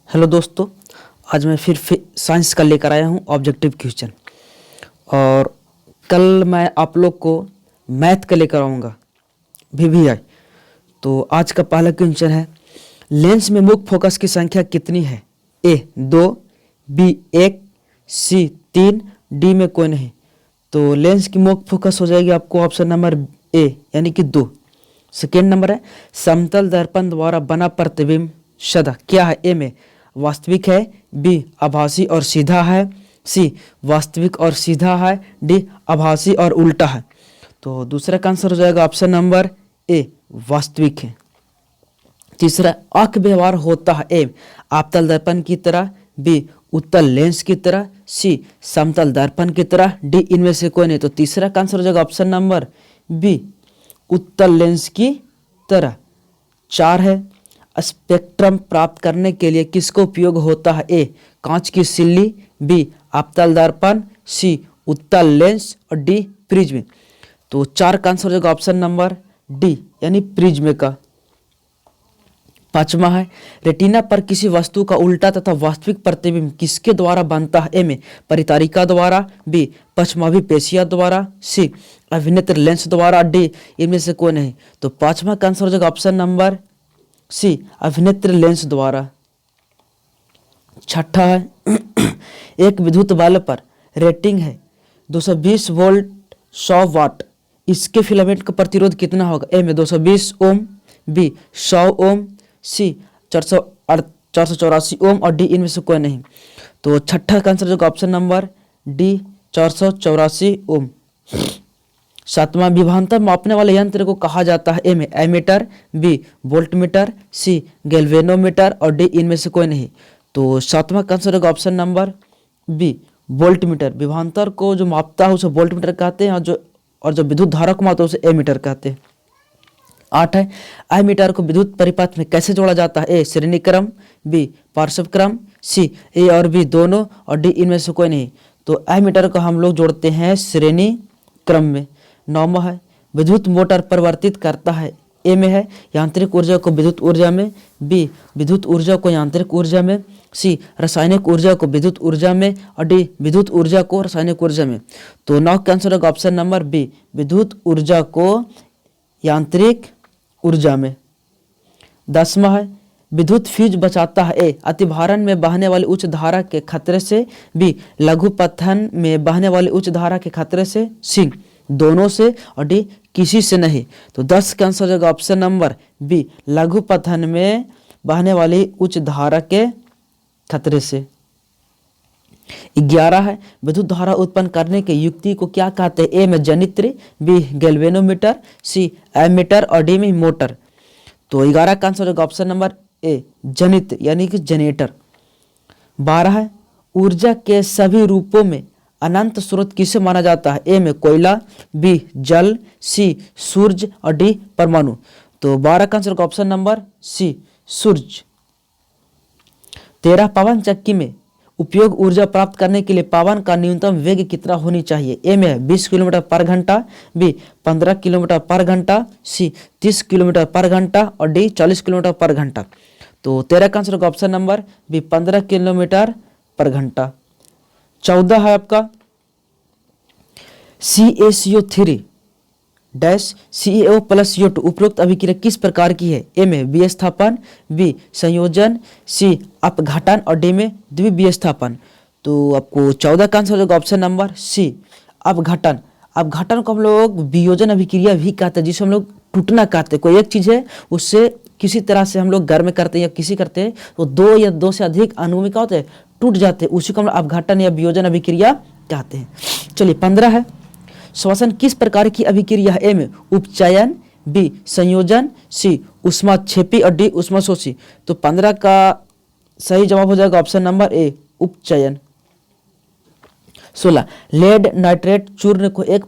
Hello दोस्तों, आज मैं फिर साइंस का लेकर आया हूँ ऑब्जेक्टिव क्वेश्चन। और कल मैं आप लोग को मैथ का लेकर आऊँगा VVI। तो आज का पहला क्वेश्चन है, लेंस में मुख्य फोकस की संख्या कितनी है? A 2, B 1, C 3, D में कोई नहीं। तो लेंस की मुख्य फोकस हो जाएगी आपको ऑप्शन नंबर A यानी कि 2। सेकेंड नंबर है, समतल दर्पण द्वारा बना प्रतिबिंब सदा क्या है? A में वास्तविक है, B आभासी और सीधा है, C वास्तविक और सीधा है, D आभासी और उल्टा है। तो दूसरा का आंसर हो जाएगा ऑप्शन नंबर A वास्तविक है। तीसरा, आंख व्यवहार होता है A आपतल दर्पण की तरह, B उत्तल लेंस की तरह, C समतल दर्पण की तरह, D इनमें से कोई नहीं। तो तीसरा का आंसर हो जाएगा ऑप्शन नंबर B उत्तल लेंस की तरह। 4 है, स्पेक्ट्रम प्राप्त करने के लिए किसका उपयोग होता है? A कांच की सिल्ली, B आपतल दर्पण, C उत्तल लेंस और D प्रिज्म। तो 4 का आंसर हो जाएगा ऑप्शन नंबर D यानी प्रिज्म का। 5वां है, रेटिना पर किसी वस्तु का उल्टा तथा वास्तविक प्रतिबिंब किसके द्वारा बनता है? A में परितारिका द्वारा, B पश्चमाभि पेशिया द्वारा, C अभिनेत्र लेंस द्वारा, D इनमें से कोई नहीं। तो 5वां का आंसर हो जाएगा ऑप्शन नंबर C अभिनेत्र लेंस द्वारा। 6 है, एक विद्युत बल्ब पर रेटिंग है 220 वोल्ट 100 वाट, इसके फिलामेंट का प्रतिरोध कितना होगा? A में 220 ओम, B 100 ओम, C 484 ओम और D इनमें से कोई नहीं। तो 6 का आंसर जो ऑप्शन नंबर D 484 ओम। 7वां, विभवांतर मापने वाले यंत्र को कहा जाता है? A में ammeter, B voltmeter, C galvanometer और D इनमें से कोई नहीं। तो 7वां का आंसर होगा ऑप्शन नंबर B वोल्टमीटर। विभवांतर को जो मापता है उसे वोल्टमीटर कहते हैं और जो विद्युत धारा को मापता है उसे एमीटर कहते हैं। 8 है, एमीटर को विद्युत परिपथ में कैसे जोड़ा जाता है? A श्रेणी क्रम, B पार्श्व क्रम, C A और B दोनों और D इनमें से कोई नहीं। तो एमीटर को हम लोग जोड़ते हैं श्रेणी क्रम में। 9वां है, विद्युत मोटर परिवर्तित करता है? A में है यांत्रिक ऊर्जा को विद्युत ऊर्जा में, B विद्युत ऊर्जा को यांत्रिक ऊर्जा में, C रासायनिक ऊर्जा को विद्युत ऊर्जा में और D विद्युत ऊर्जा को रासायनिक ऊर्जा में। तो 9 का आंसर होगा ऑप्शन नंबर B विद्युत ऊर्जा को यांत्रिक ऊर्जा में। 10वां है, विद्युत फ्यूज बचाता है? A अतिभारण में बहने वाली उच्च धारा के खतरे से, B लघु पथन में बहने वाली उच्च धारा के खतरे से, C दोनों से और D किसी से नहीं। तो 10 का आंसर हो जाएगा ऑप्शन नंबर B लघु पथन में बहने वाली उच्च धारा के खतरे से। 11 है, विद्युत धारा उत्पन्न करने के युक्ति को क्या कहते हैं? A में जनित्र, B गैल्वेनोमीटर, C एमीटर और D में मोटर। तो 11 का आंसर होगा ऑप्शन नंबर A जनित्र यानी कि जनरेटर। 12 है, ऊर्जा के सभी रूपों में अनंत स्रोत किसे माना जाता है? A में कोयला, B जल, C सूर्य और D परमाणु। तो 12 का आंसर होगा ऑप्शन नंबर C सूर्य। 13, पवन चक्की में उपयोग ऊर्जा प्राप्त करने के लिए पवन का न्यूनतम वेग कितना होनी चाहिए? A में 20 किलोमीटर पर घंटा, B 15 किलोमीटर पर घंटा, C 30 किलोमीटर पर घंटा और D 40 किलोमीटर पर घंटा। तो 13 का आंसर होगा ऑप्शन नंबर B 15 किलोमीटर पर घंटा। 14 है आपका, CaCO3 dash CaO plus CO2 उपरोक्त अभिक्रिया किस प्रकार की है? A में विस्थापन, B संयोजन, C अपघटन और D में द्विविस्थापन। तो आपको 14 का आंसर होगा ऑप्शन नंबर C अपघटन। अपघटन को हम लोग वियोजन अभिक्रिया भी कहते हैं, जिसे हम लोग टूटना कहते हैं। कोई एक चीज है उससे किसी तरह से हम लोग गर्म करते हैं या किसी करते हैं तो 2 या 2 से अधिक अणु में क्या होते हैं? टूट जाते हैं। उसी को हम लोग अपघटन या वियोजन अभिक्रिया कहते हैं। चलिए 15 है, श्वसन किस प्रकार की अभिक्रिया है? A में उपचयन, B संयोजन, C ऊष्माक्षेपी और D ऊष्माशोषी। तो 15 का सही जवाब हो जाएगा ऑप्शन नंबर A उपचयन। 16, लेड नाइट्रेट चूर्ण को एक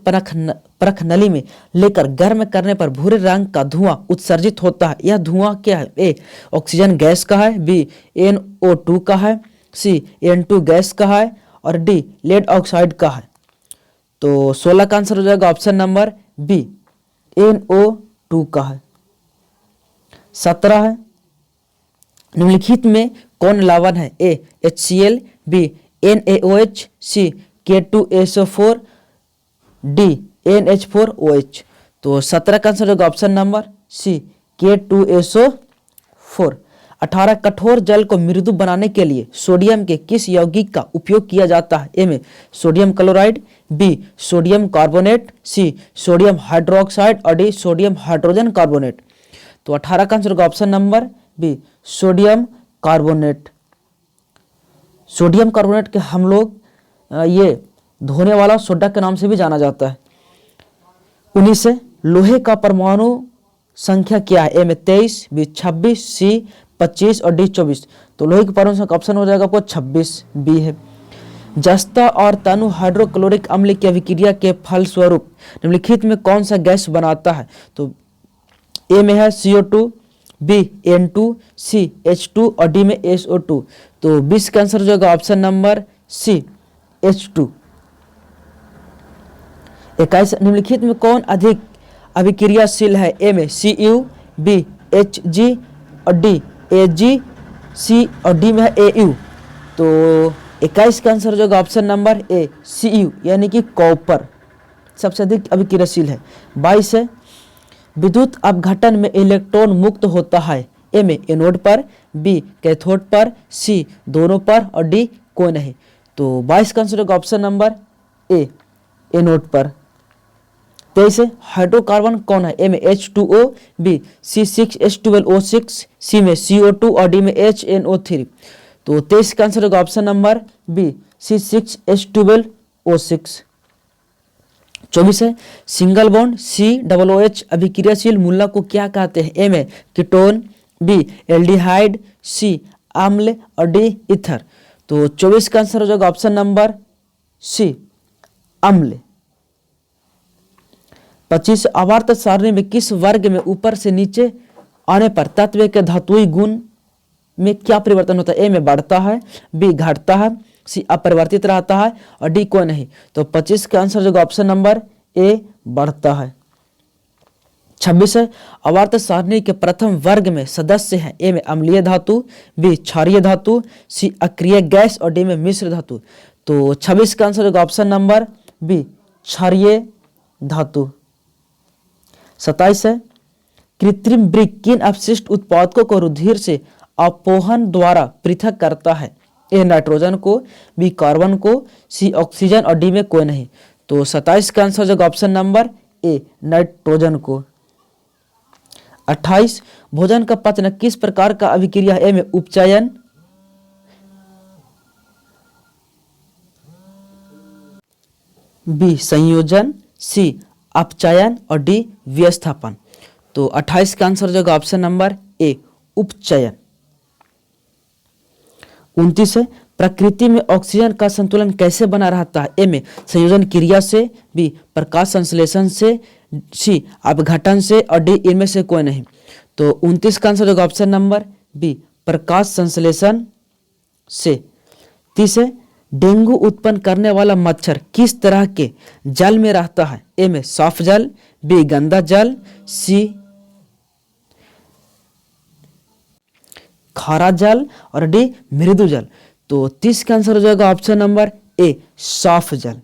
परख नली में लेकर गर्म करने पर भूरे रंग का धुआं उत्सर्जित होता है। यह धुआं क्या है? A ऑक्सीजन गैस का है, B NO2 का है, C N2 गैस का है और D लेड ऑक्साइड का है। तो 16 का आंसर हो जाएगा ऑप्शन नंबर B NO2 का है। 17 है, निम्नलिखित में कौन लवण है? ए HCl, बी NaOH, सी K2SO4, डी NH4OH। तो 17 का आंसर होगा ऑप्शन नंबर सी K2SO4। 18 कठोर जल को मृदु बनाने के लिए सोडियम के किस यौगिक का उपयोग किया जाता है? ए में sodium chloride, B sodium carbonate, C sodium hydroxide और डी सोडियम हाइड्रोजन कार्बोनेट। तो 18 का आंसर होगा option number B sodium carbonate. Sodium carbonate के हम लोग ये धोने वाला सोडा के नाम से भी जाना जाता है। 19 से लोहे का परमाणु संख्या क्या है? ए में 23, बी 26, सी 25 और डी 24। तो लोहे के परमाणु संख्या ऑप्शन हो जाएगा आपको 26, बी है। जस्ता और तनु हाइड्रोक्लोरिक अम्ल की अभिक्रिया के फलस्वरूप निम्नलिखित में कौन सा गैस बनाता है? तो ए में है CO2, बी N2, सी H2 और डी में SO2। तो 20 का आंसर हो जाएगा ऑप्शन नंबर सी H2। 21 निम्नलिखित में कौन अधिक अभिक्रियाशील है? ए में Cu, बी Hg और डी Ag, सी और डी में है Au। तो 21 का आंसर हो जाएगा ऑप्शन नंबर ए Cu यानी कि कॉपर सबसे अधिक अभिक्रियाशील है। 22 है विद्युत अपघटन में इलेक्ट्रॉन मुक्त होता है? ए में एनोड पर, बी कैथोड पर, सी दोनों पर और डी कोई नहीं। तो 22 का आंसर होगा ऑप्शन नंबर ए एनोड पर। 23 है हाइड्रोकार्बन कौन है? ए में H2O, बी C6H12O6, सी में CO2 और डी में HNO3। तो 23 का आंसर होगा ऑप्शन नंबर बी C6H12O6। 24 है सिंगल बॉन्ड COOH अभिक्रियाशील मूलक को क्या कहते हैं? ए में कीटोन, बी एल्डिहाइड, सी अम्ल और डी ईथर। तो 24 का आंसर हो जाएगा ऑप्शन नंबर सी अम्ल। 25 आवर्त सारणी में किस वर्ग में ऊपर से नीचे आने पर तत्व के धातुई गुण में क्या परिवर्तन होता है? ए में बढ़ता है, बी घटता है, सी अपरिवर्तित रहता है और डी कोई नहीं। तो 25 का आंसर जो ऑप्शन नंबर ए बढ़ता है। 26 है आवर्त सारणी के प्रथम वर्ग में सदस्य हैं? ए में अम्लीय धातु, बी क्षारीय धातु, सी अक्रिय गैस और डी में मिश्र धातु। तो 26 का आंसर होगा ऑप्शन नंबर बी क्षारीय धातु। 27 है कृत्रिम वृक्क किन अपशिष्ट उत्पादकों को रुधिर से अपोहन द्वारा पृथक करता है? ए नाइट्रोजन को, बी कार्बन को, सी ऑक्सीजन और डी में कोई नहीं। तो 27 का आंसर होगा ऑप्शन नंबर ए नाइट्रोजन को। 28 भोजन का पचन किस प्रकार का अभिक्रिया है? ए में उपचयन, बी संयोजन, सी अपचयन और डी विस्थापन। तो 28 का आंसर होगा ऑप्शन नंबर ए उपचयन। 29 है प्रकृति में ऑक्सीजन का संतुलन कैसे बना रहता है? ए में संयोजन क्रिया से, बी प्रकाश संश्लेषण से, सी अपघटन से और डी इनमें से कोई नहीं। तो 29 का आंसर होगा ऑप्शन नंबर बी प्रकाश संश्लेषण से। 30 है डेंगू उत्पन्न करने वाला मच्छर किस तरह के जल में रहता है? ए में साफ जल, बी गंदा जल, सी खारा जल और डी मृदु जल। तो 30 का आंसर हो जाएगा ऑप्शन नंबर ए साफ जल।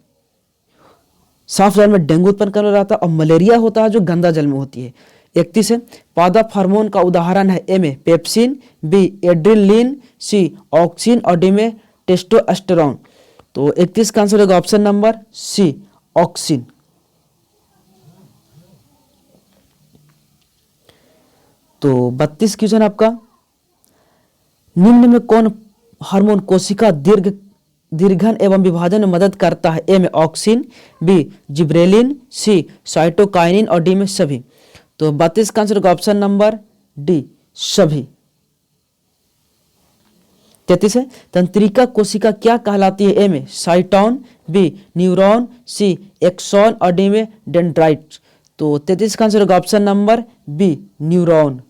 साफ जल में डेंगू उत्पन्न करने रहता है और मलेरिया होता है जो गंदा जल में होती है। 31 है पादप हार्मोन का उदाहरण है? ए में पेप्सिन, बी एड्रिनलिन, सी ऑक्सिन और डी में टेस्टोस्टेरोन। तो 31 का आंसर होगा ऑप्शन नंबर सी ऑक्सिन। तो 32 क्वेश्चन आपका निम्न में कौन हार्मोन कोशिका दीर्घन एवं विभाजन में मदद करता है? ए में ऑक्सिन, बी जिब्रेलिन, सी साइटोकाइनिन और डी में सभी। तो 32 का आंसर होगा ऑप्शन नंबर डी सभी। 33 है तंत्रिका कोशिका क्या कहलाती है? ए में साइटोन, बी न्यूरॉन, सी एक्सॉन और डी में डेंड्राइट। तो 33 का आंसर होगा ऑप्शन नंबर बी न्यूरॉन।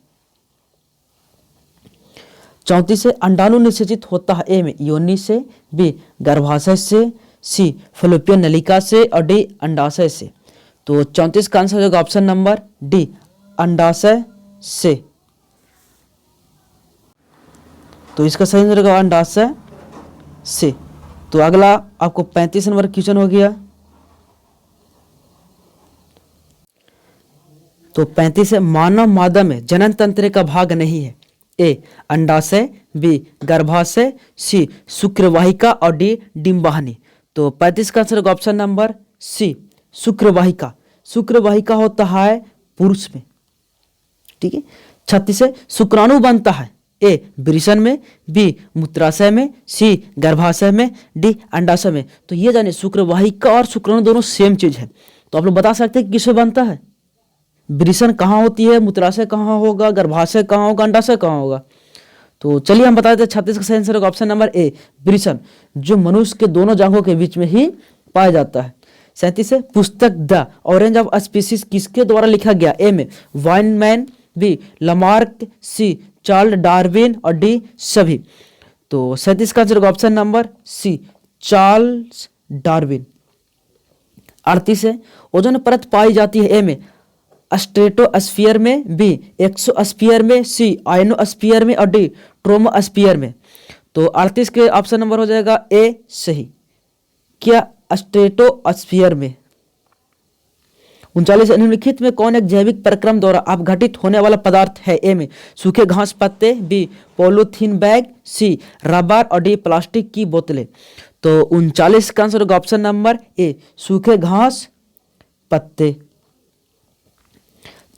34 से अंडाणु निषेचित होता है? ए में योनि से, बी गर्भाशय से, सी फलोपियन नलिका से और डी अंडाशय से। तो 34 का आंसर होगा ऑप्शन नंबर डी अंडाशय से। तो इसका सही आंसर होगा अंडाशय से। तो अगला आपको 35 नंबर क्वेश्चन हो गया। तो 35 है, मानव मादा में जनन तंत्र का भाग नहीं है। ए अंडाशय, बी गर्भाशय, सी शुक्रवाहिका और डी डिंबाहनी। तो 35 का आंसर होगा ऑप्शन नंबर सी शुक्रवाहिका। शुक्रवाहिका होता है पुरुष में, ठीक है। 36 है, शुक्राणु बनता है ए वृषण में, बी मूत्राशय में, सी गर्भाशय में, डी अंडाशय में। तो ये जाने शुक्रवाहिका और शुक्राणु दोनों सेम चीज है। तो आप लोग बता सकते हैं कि किसमें बनता है, वृषण कहाँ होती है, मूत्राशय कहाँ होगा, गर्भाशय कहाँ होगा, अंडाशय कहाँ होगा। तो चलिए हम बता देते हैं 36 का सही आंसर होगा ऑप्शन नंबर ए वृषण, जो मनुष्य के दोनों जांघों के बीच में ही पाया जाता है। 37 है, पुस्तक द ऑरेंज ऑफ स्पीसीज किसके द्वारा लिखा गया। ए में Weismann, B Lamarck, C Charles Darwin और डी सभी। तो 37 का आंसर होगा option number C Charles Darwin. 38 है, ओजोन परत पाई जाती है। ए में स्ट्रेटोस्फीयर में, बी एक्सोस्फीयर में, सी आयनोस्फीयर में और डी ट्रोमोस्फीयर में। तो 38 के ऑप्शन नंबर हो जाएगा ए सही, क्या स्ट्रेटोस्फीयर में। 39 निम्नलिखित में कौन एक जैविक प्रक्रम द्वारा अपघटित होने वाला पदार्थ है। ए में सूखे घास पत्ते, बी पॉलीथीन बैग, सी रबर और डी प्लास्टिक की बोतलें। तो 39 का आंसर होगा ऑप्शन नंबर ए सूखे घास पत्ते।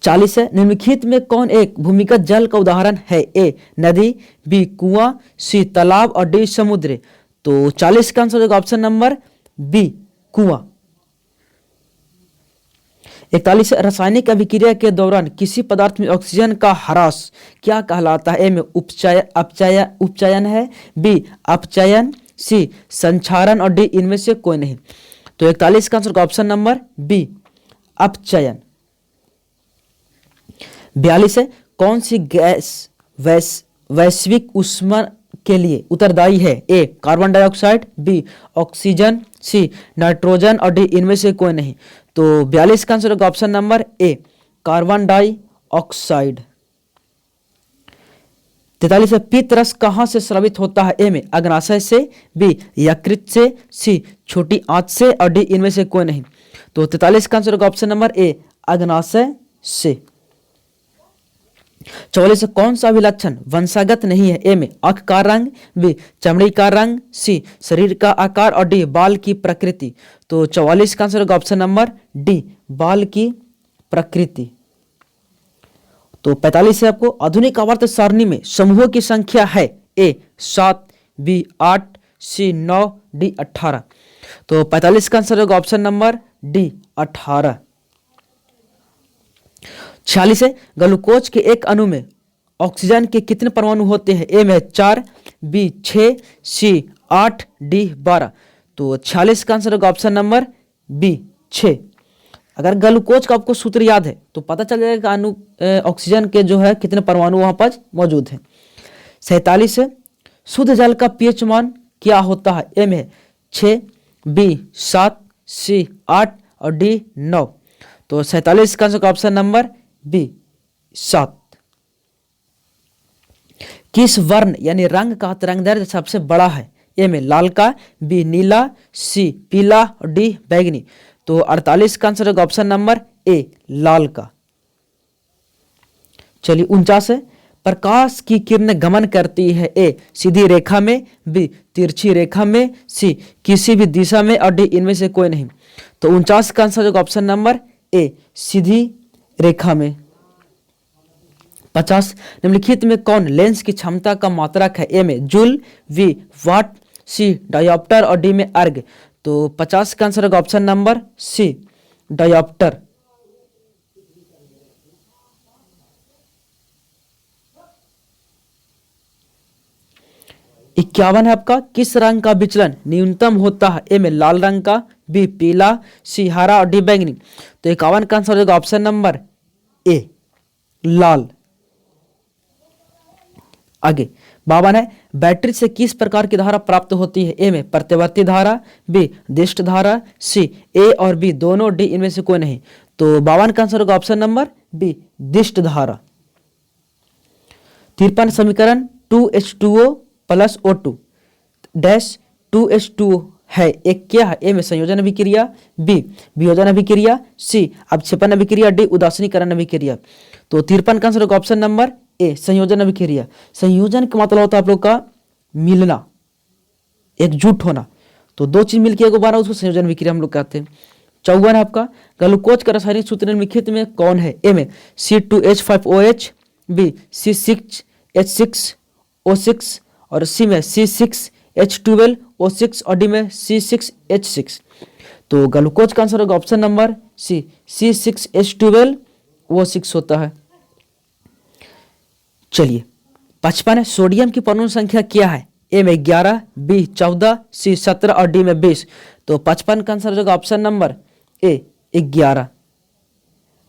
40 है, निम्नलिखित में कौन एक भूमिगत जल का उदाहरण है। ए नदी, बी कुआं, सी तालाब और डी समुद्र। तो 40 का आंसर होगा ऑप्शन नंबर बी कुआं। 41 रासायनिक अभिक्रिया के दौरान किसी पदार्थ में ऑक्सीजन का ह्रास क्या कहलाता है। ए में उपचयन है, बी अपचयन, सी संक्षारण और डी इनमें से कोई नहीं। तो 41 का आंसर होगा ऑप्शन नंबर बी अपचयन। 42 है, कौन सी गैस वैश्विक ऊष्मा के लिए उत्तरदायी है। A carbon dioxide, B oxygen, C nitrogen और डी इनमें से कोई नहीं। तो 42 का आंसर होगा option number A carbon dioxide. 43 है, पित्त रस कहां से स्रावित होता है। ए में अग्नाशय से, बी यकृत से, सी छोटी आंत से और डी इनमें से कोई नहीं। तो 43 का आंसर होगा ऑप्शन नंबर ए अग्नाशय से। 44 कौन सा भी लक्षण वंशागत नहीं है। ए में आंख का रंग, बी चमड़ी का रंग, सी शरीर का आकार और डी बाल की प्रकृति। तो 44 का आंसर होगा ऑप्शन नंबर डी बाल की प्रकृति। तो 45 से आपको आधुनिक आवर्त सारणी में समूहों की संख्या है। ए 7, बी 8, सी 9, डी 18। तो 45 का आंसर होगा ऑप्शन नंबर डी 18। 46 है, ग्लूकोज के एक अणु में ऑक्सीजन के कितने परमाणु होते हैं। ए में 4, बी 6, सी 8, डी 12। तो 46 का आंसर होगा ऑप्शन नंबर बी 6। अगर ग्लूकोज का आपको सूत्र याद है तो पता चल जाएगा अणु ऑक्सीजन के जो है कितने परमाणु वहां पर मौजूद हैं। 47 है, शुद्ध जल का पीएच मान क्या होता है। ए में 6, बी 7, सी 8 और डी 9। तो 47 का आंसर ऑप्शन नंबर बी 7। किस वर्ण यानी रंग का तरंगदैर्घ्य सबसे बड़ा है। ए में लाल का, बी नीला, सी पीला और डी बैंगनी। तो 48 का आंसर होगा ऑप्शन नंबर ए लाल का। चलिए 49 है, प्रकाश की किरणें गमन करती है। ए सीधी रेखा में, बी तिरछी रेखा में, सी किसी भी दिशा में और डी इनमें से कोई नहीं। तो 49 का आंसर होगा ऑप्शन नंबर ए सीधी रेखा में। 50 निम्नलिखित में कौन लेंस की क्षमता का मात्रक है। ए में जूल, बी वाट, सी डायोप्टर और डी में अर्ग। तो 50 का आंसर होगा ऑप्शन नंबर सी डायोप्टर। 51 है आपका, किस रंग का विचलन न्यूनतम होता है। ए में लाल रंग का, बी पीला, सी हरा और डी बैंगनी। तो 51 का आंसर होगा ऑप्शन नंबर ए लाल। आगे 52 है, बैटरी से किस प्रकार की धारा प्राप्त होती है। ए में प्रत्यावर्ती धारा, बी दिष्ट धारा, सी ए और बी दोनों, डी इनमें से कोई नहीं। तो 52 का आंसर होगा ऑप्शन नंबर बी दिष्ट धारा। 53 समीकरण 2H2O plus O2 dash 2H2 है। एक क्या है? ए में संयोजन अभिक्रिया, बी वियोजन अभिक्रिया, सी अवक्षेपण अभिक्रिया, डी उदासीनीकरण अभिक्रिया। तो 53 का आंसर होगा ऑप्शन नंबर ए संयोजन अभिक्रिया। संयोजन का मतलब होता है आप लोग का मिलना, एकजुट होना। तो दो चीज मिलकर एक बना उसको संयोजन अभिक्रिया हम लोग कहते हैं। 54 है आपका ग्लूकोज का रासायनिक सूत्र निम्नलिखित में कौन है? ए में C2H5OH, बी C6H6O6 और सी में C6H12O6 और डी में C6H6। तो ग्लूकोज का आंसर होगा ऑप्शन नंबर सी C6H12O6 होता है। चलिए 55 है सोडियम की परमाणु संख्या क्या है? ए में 11, बी 14, सी 17 और डी में 20। तो 55 का आंसर होगा ऑप्शन नंबर ए 11।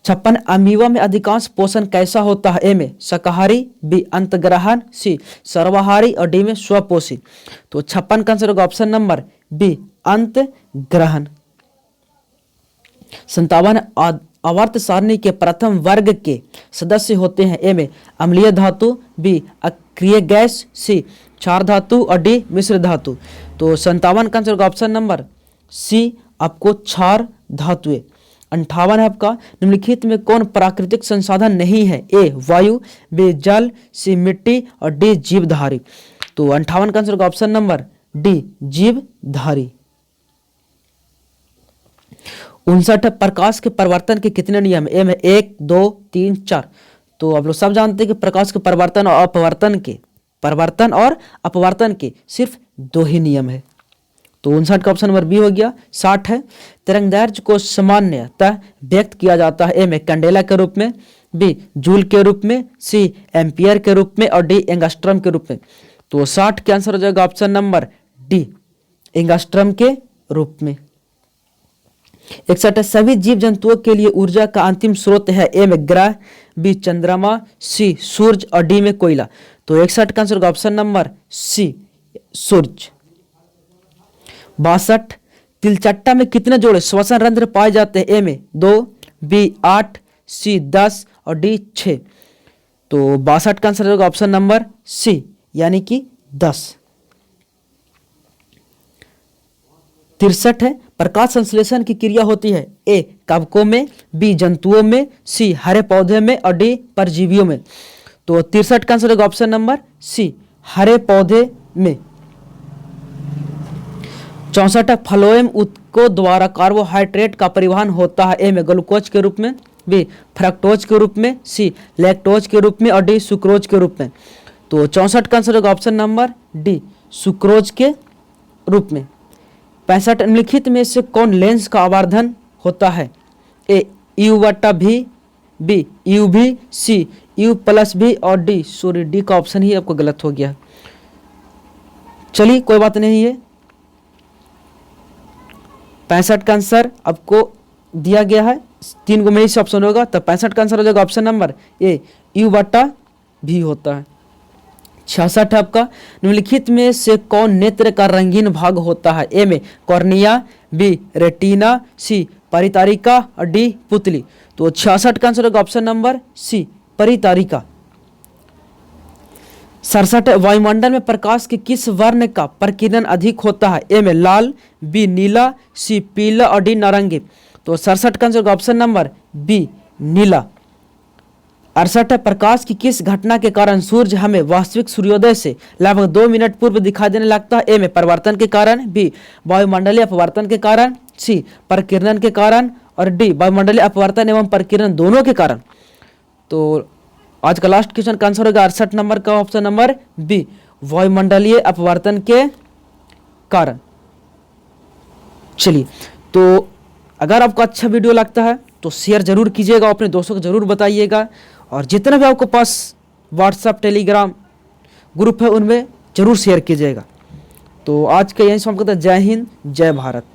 56 अमीबा में अधिकांश पोषण कैसा होता है? ए में शाकाहारी, बी अंतग्रहण, सी सर्वाहारी और डी में स्वपोषी। तो 56 का आंसर होगा ऑप्शन नंबर बी अंतग्रहण। 57 आवर्त सारणी के प्रथम वर्ग के सदस्य होते हैं? ए में अम्लीय धातु, बी अक्रिय गैस, सी क्षार धातु और डी मिश्र धातु। तो 57 का आंसर होगा ऑप्शन नंबर सी आपको क्षार धातु। 58 है आपका निम्नलिखित में कौन प्राकृतिक संसाधन नहीं है? ए वायु, बी जल, सी मिट्टी और डी जीवधारी। तो 58 का आंसर होगा ऑप्शन नंबर डी जीवधारी। 59 प्रकाश के परिवर्तन के कितने नियम? ए में 1, 2, 3, 4। तो आप लोग सब जानते हैं कि प्रकाश के परिवर्तन और अपवर्तन के सिर्फ 2 ही नियम है। तो 59 का ऑप्शन नंबर बी हो गया। 60 है तरंगदैर्घ्य को सामान्यतः व्यक्त किया जाता है? ए में कैंडेला के रूप में, बी जूल के रूप में, सी एम्पियर के रूप में और डी एंगस्ट्रम के रूप में। तो 60 के आंसर हो जाएगा ऑप्शन नंबर डी एंगस्ट्रम के रूप में। 61 है सभी जीव जंतुओं के लिए ऊर्जा का अंतिम स्रोत है? ए में ग्रह, बी चंद्रमा, सी सूर्य और डी में कोयला। तो 61 का आंसर होगा ऑप्शन नंबर सी सूर्य। 62 तिलचट्टा में कितने जोड़े श्वसन रंध्र पाए जाते हैं? ए में 2, बी 8, सी 10 और डी 6। तो 62 का आंसर होगा ऑप्शन नंबर सी यानी कि 10। 63 है प्रकाश संश्लेषण की क्रिया होती है? ए कवकों में, बी जंतुओं में, सी हरे पौधे में और डी परजीवियों में। तो 63 का आंसर होगा ऑप्शन नंबर सी हरे पौधे में। 64 फ्लोएम ऊतकों द्वारा कार्बोहाइड्रेट का परिवहन होता है? ए में ग्लूकोज के रूप में, बी फ्रक्टोज के रूप में, सी लैक्टोज के रूप में और डी सुक्रोज के रूप में। तो 64 का आंसर होगा ऑप्शन नंबर डी सुक्रोज के रूप में। 65 निम्नलिखित में से कौन लेंस का आवर्धन होता है? ए U/V, बी UV, सी U+V और डी सॉरी डी का ऑप्शन ही आपको गलत हो गया। चलिए कोई बात नहीं है। 65 का आंसर आपको दिया गया है 3 में से ऑप्शन होगा, तो 65 का आंसर हो जाएगा ऑप्शन नंबर ए U/V होता है। 66 है आपका निम्नलिखित में से कौन नेत्र का रंगीन भाग होता है? ए में कॉर्निया, बी रेटिना, सी परितारिका और डी पुतली। तो 66 का आंसर होगा ऑप्शन नंबर सी परितारिका। 67 वायुमंडल में प्रकाश के किस वर्ण का प्रकीर्णन अधिक होता है? ए में लाल, बी नीला, सी पीला और डी नारंगी। तो 67 का आंसर होगा ऑप्शन नंबर बी नीला। 68 प्रकाश की किस घटना के कारण सूर्य हमें वास्तविक सूर्योदय से लगभग 2 मिनट पूर्व दिखाई देने लगता है? ए में परिवर्तन के कारण, बी वायुमंडलीय अपवर्तन के कारण, सी प्रकीर्णन के कारण और डी वायुमंडलीय अपवर्तन एवं प्रकीर्णन दोनों के कारण। तो आज का लास्ट क्वेश्चन का आंसर होगा 68 नंबर का ऑप्शन नंबर बी वायुमंडलीय अपवर्तन के कारण। चलिए तो अगर आपको अच्छा वीडियो लगता है तो शेयर जरूर कीजिएगा, अपने दोस्तों को जरूर बताइएगा और जितना भी आपके पास व्हाट्सएप टेलीग्राम ग्रुप है उनमें जरूर शेयर कीजिएगा। तो आज के यही समाप्त करते हैं। जय हिंद जय भारत।